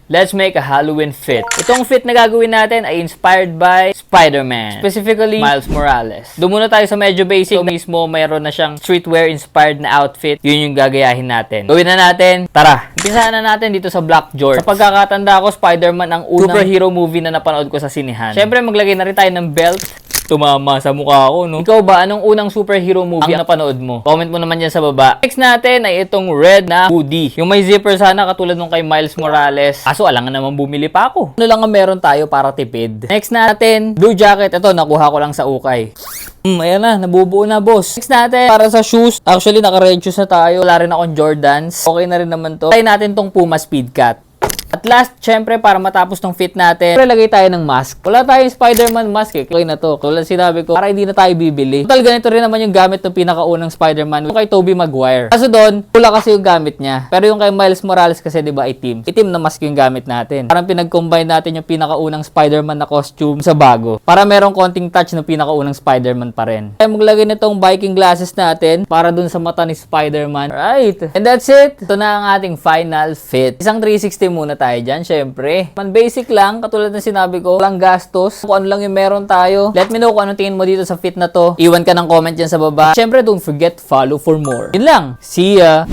let's make a Halloween fit. Itong fit na gagawin natin ay inspired by Spider-Man, specifically Miles Morales. Doon muna tayo sa medyo basic. So, mismo mayroon na siyang streetwear inspired na outfit. Yun yung gagayahin natin. Gawin na natin. Tara, umpisahan na natin dito sa Black George. Sa pagkakatanda ko, Spider-Man ang unang superhero movie na napanood ko sa sinihan. Syempre, maglagay na rin tayo ng belt. Tumama sa mukha ko, no? Ikaw ba, anong unang superhero movie ang napanood mo? Comment mo naman yan sa baba. Next natin ay itong red na hoodie. Yung may zipper sana katulad nung kay Miles Morales. Kaso alangan naman bumili pa ako. Ano lang ang meron tayo para tipid. Next natin, blue jacket. Ito, nakuha ko lang sa ukay. Ayan na, nabubuo na, boss. Next natin, para sa shoes. Actually, naka-red shoes na tayo. Wala rin akong Jordans. Okay na rin naman to. Try natin tong Puma Speedcat. At last, syempre, para matapos tong fit natin, lagay tayo ng mask. Wala tayong Spider-Man mask eh. Okay na to. Tulad sinabi ko, para hindi na tayo bibili. Total, ganito rin naman yung gamit ng pinakaunang Spider-Man. Yung kay Tobey Maguire. Kaso doon, pula kasi yung gamit niya. Pero yung kay Miles Morales kasi, di ba, itim. Itim na mask yung gamit natin. Parang pinag-combine natin yung pinakaunang Spider-Man na costume sa bago. Para merong konting touch ng pinakaunang Spider-Man pa rin. Kaya maglagay nitong biking glasses natin para dun sa mata ni Spider-Man. Right. And that's it. Ito na ang ating final fit. Isang 360 muna tayo dyan, syempre. Man basic lang, katulad ng sinabi ko, walang gastos. Kung ano lang yung meron tayo. Let me know kung anong tingin mo dito sa fit na to. Iwan ka ng comment dyan sa baba. Syempre, don't forget, follow for more. Yun lang. See ya!